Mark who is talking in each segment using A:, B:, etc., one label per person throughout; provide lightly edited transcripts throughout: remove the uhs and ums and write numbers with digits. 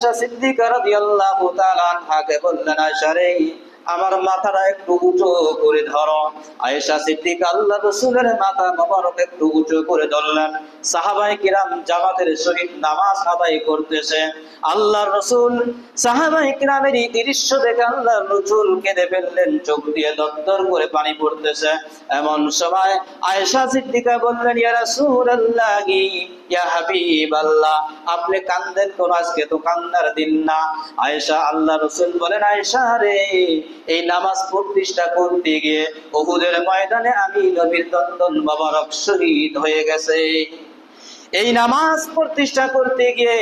A: সিদ্দিকা রাদিয়াল্লাহু তাআলা আনহাকে বললেন, আয়েশা রে, আমার মাথাটা একটু উঁচু করে ধরো। আয়েশা সিদ্দিকা আল্লাহর রাসূলের মাথা মোবারক একটু উঁচু করে ধরলেন। সাহাবায়ে কিরাম জামাতের সহিত নামাজ আদায় করতেছে। আল্লাহর রাসূল সাহাবায়ে কিরামের এই দৃশ্য দেখে আল্লাহর রাসূল কেঁদে ফেললেন, চোখ দিয়ে দরদর করে পানি পড়তেছে। এমন সময় আয়েশা সিদ্দিকা বললেন, ইয়া রাসূলুল্লাহি, ইয়া হাবিবাল্লাহ, আপনি কান্দেন কোন? আজকে তো কান্নার দিন না। আয়েশা, আল্লাহর রাসূল বলেন, আয়েশা রে, এই নামাজ প্রতিষ্ঠা করতে গিয়ে উহুদের ময়দানে আমি নবীর দন্দন মোবারক শহীদ হয়ে গেছে। এই নামাজ প্রতিষ্ঠা করতে গিয়ে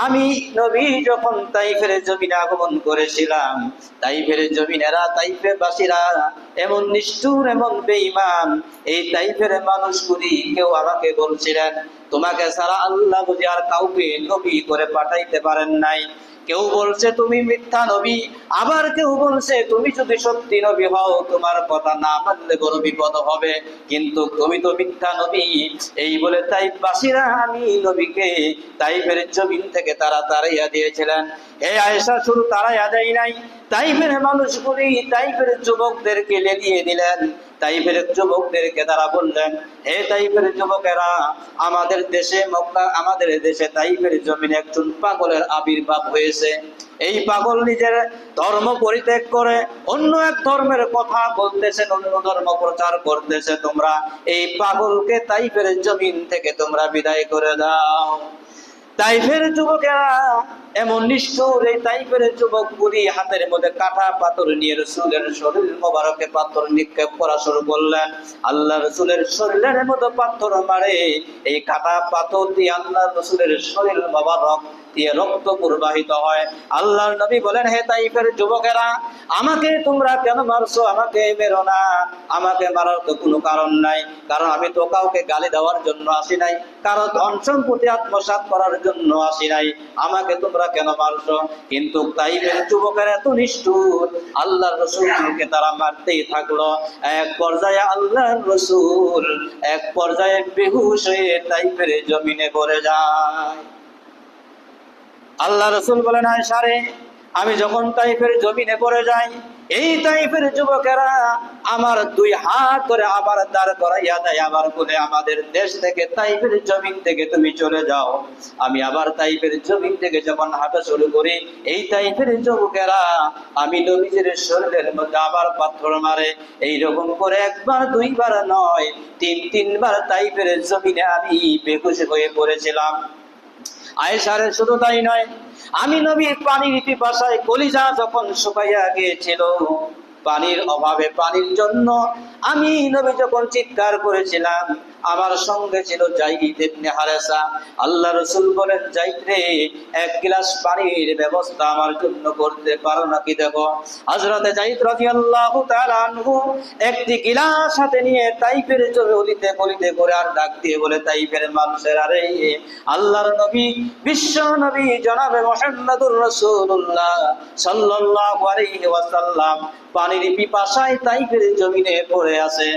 A: আমি নবী যখন তাইফের জমিনে আগমন করেছিলাম, তাইফের জমিনেরা, তাইফের বাসীরা এমন নিষ্ঠুর, এমন বেঈমান, এই তাইফের মানুষগুলি কেউ আমাকে বলছিলেন, তোমাকে ছাড়া আল্লাহ বুঝি আর কাউকে নবী করে পাঠাইতে পারেন নাই। কেউ বলছে তুমি মিথ্যা নবী, আবার কেউ বলছে তুমি যদি সত্যি নবী হও তোমার কথা না মানলে বড় বিপদ হবে, কিন্তু তুমি তো মিথ্যা নবী। এই বলে তাইফবাসীরা আমি নবীকে তাইফের জমিন থেকে তারা তাড়াইয়া দিয়েছিলেন। হে আয়েশা, শুধু তাড়াইয়া দেয় নাই, তাইফের মানুষগুলি তাইফের যুবকদেরকে লেলিয়ে দিলেন। তাইফের যুবকদেরকে তারা বললেন, হে তাইফের যুবকেরা, আমাদের দেশে মক্কা, আমাদের দেশে তাইফের জমিনে একজন পাগলের আবির্ভাব হয়েছে। এই পাগল নিজের ধর্ম পরিত্যাগ করে অন্য এক ধর্মের কথা বলতেছেন, অন্য ধর্ম প্রচার করতেছে। তোমরা এই পাগলকে তাইফের জমিন থেকে তোমরা বিদায় করে দাও। তাইফের যুবকেরা এমন নিষ্ঠুর, এই তাইফের যুবকগুলি হাতের মধ্যে কাঁটা পাথর নিয়ে রাসূলের শরীর মোবারকে পাথর নিক্ষেপ করা শুরু করলেন। আল্লাহ রাসূলের শরীরের মধ্যে পাথর মারে, এই কাঁটা পাথর দিয়ে আল্লাহ রাসূলের শরীর মোবারক দিয়ে রক্ত প্রবাহিত হয়। আল্লাহর নবী বলেন, হে তাইফের যুবকেরা, আমাকে তোমরা কেন মারছো? আমাকে মেরো না, আমাকে মারার তো কোনো কারণ নাই, কারণ আমি তো কাউকে গালি দেওয়ার জন্য আসি নাই, কারো ধন সম্পত্তি আত্মসাৎ করার জন্য আসি নাই, আমাকে তোমরা কেন মারছো? কিন্তু তাইফের যুবকেরা এত নিষ্ঠুর, আল্লাহর রাসূলকে তারা মারতেই থাকলো। এক পর্যায়ে আল্লাহর রাসূল এক পর্যায়ে বেহুশ হয়ে তাইফের জমিনে পড়ে যায়। আল্লাহ রাসূল বলেন, আয়েশা রে, আমি যখন তাইফের জমিনে পড়ে যাই, এই তাইফের যুবকেরা আমার দুই হাত ধরে আবার দাঁড় করাইয়া দেয়, আবার বলে, আমাদের দেশ থেকে, তাইফের জমিন থেকে তুমি চলে যাও। আমি আবার তাইফের জমিন থেকে যখন হাঁটা শুরু করি, এই তাইফের যুবকেরা আমি নবীজির শরীরের মধ্যে আবার পাথর মারে। এইরকম করে একবার দুইবার নয়, তিনবার তাইফের জমিনে আমি বেহুশ হয়ে পড়েছিলাম। আয়েশা রে, শুধু তাই নয়, আমি নবীর পানির পিপাসায় কলিজা যখন শুকাইয়া গিয়েছিল, পানির অভাবে, পানির জন্য আমি নবী যখন চিৎকার করেছিলাম, আমার সঙ্গে ছিল যায়েদ ইবনে হারেসা। আল্লাহ রাসূল বলেন, যায়েদ রে, এক গ্লাস পানির ব্যবস্থা আমার জন্য করতে পারো নাকি? দেখো, হযরতে যায়েদ রাদিয়াল্লাহু তাআলা আনহু একটি গিলাস হাতে নিয়ে তাইফের গলিতে গলিতে করে আর ডাক দিয়ে বলে, তাইফের মানুষেরা রে, আল্লাহর নবী, বিশ্ব নবী জনাবে মুহাম্মদুর রাসূলুল্লাহ সাল্লাল্লাহু আলাইহি ওয়াসাল্লাম পানির পিপাসায় তাইফের জমিনে পড়ে আছে,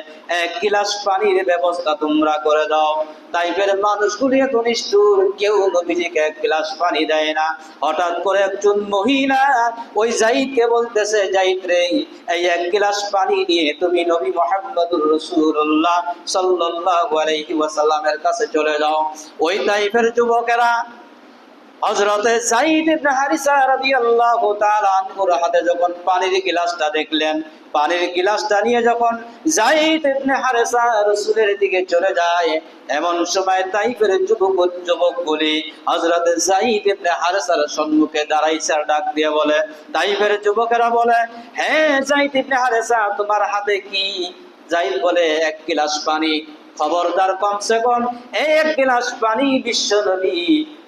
A: এক গিলাস পানির ব্যবস্থা তোমরা করে দাও। তাইফের মানুষগুলি এত নিষ্ঠুর, কেউ নবীজিকে এক গ্লাস পানি দেয় না। হঠাৎ করে একজন মহিলা ওই যায়েদকে বলতেছে, যায়েদ রে, এই এক গ্লাস পানি নিয়ে তুমি নবী মুহাম্মদুর রাসূলুল্লাহ সাল্লাল্লাহু আলাইহি ওয়াসাল্লামের কাছে চলে যাও। ওই তাইফের যুবকেরা হযরতে যায়েদ ইবনে হারিসা রাদিয়াল্লাহু তাআলা আনহুর হাতে যখন পানির গিলাসটা দেখলেন, পানির গিলাসটা নিয়ে যখন যায়েদ ইবনে হারিসা রাসূলের দিকে চলে যায়, এমন সময় তাইফের যুবকগুলি হযরতে যায়েদ ইবনে হারিসার সম্মুখে দাঁড়াইছে, আর ডাক দিয়ে বলে, তাইফের যুবকেরা বলে, হ্যাঁ যায়েদ ইবনে হারিসা, তোমার হাতে কি? যায়েদ বলে, এক গিলাস পানি। খবরদার, কমসে কম এক গ্লাস পানি বিশ্ব নবী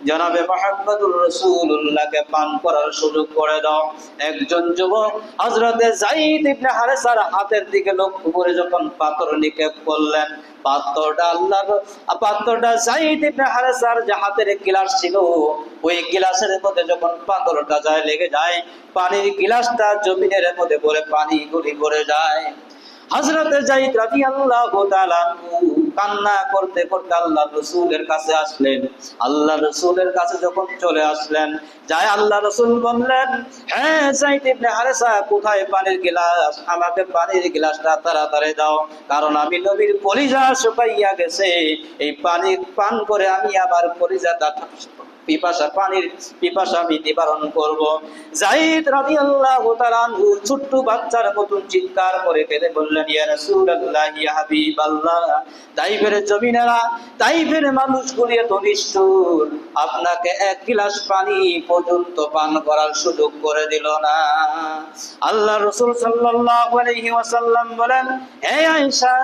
A: জনাবে মুহাম্মদুর রাসূলুল্লাহকে পান করার সুযোগ করে দাও। একজন যুবক হযরতে যায়েদ ইবনে হারেসার হাতের দিকে লক্ষ্য করে যখন পাথর নিক্ষেপ করলেন, পাথরটা যায়েদ ইবনে হারেসার যে হাতের গিলাস ছিল, ওই গিলাসের মধ্যে যখন পাথরটা লেগে যায়, পানির গিলাসটা জমিনের মধ্যে পড়ে পানি গুলি পড়ে যায়। হযরতে যায়েদ রাদিয়াল্লাহু তাআলা আনহু কান্না করতে করতে আল্লাহর রাসূলের কাছে আসলেন। আল্লাহর রাসূলের কাছে যখন চলে আসলেন, যায় আল্লাহর রাসূল বললেন, হ্যাঁ যায়েদ ইবনে হারেসা, কোথায় পানির গ্লাস? আমাকে পানির গ্লাসটা তাড়াতাড়ি দাও, কারণ আমি নবীর কলিজা শুকাইয়া গেছে, এই পানি পান করে আমি আবার কলিজাটা পানির পিপাসা আমি নিবারণ করব। যায়েদ রাদিয়াল্লাহু তাআলা আনহু ছোট্ট বাচ্চার মতন চিৎকার করে কেঁদে বললেন, ইয়া রাসূলুল্লাহ, ইয়া হাবিবাল্লাহ, তাইফের জমিনেরা, তাইফের মানুষগুলি এত নিষ্ঠুর, আপনাকে এক গিলাস পানি পর্যন্ত পান করার সুযোগ করে দিল না। আল্লাহ রাসূল সাল্লাল্লাহু আলাইহি ওয়াসাল্লাম বলেন, হে আয়েশা,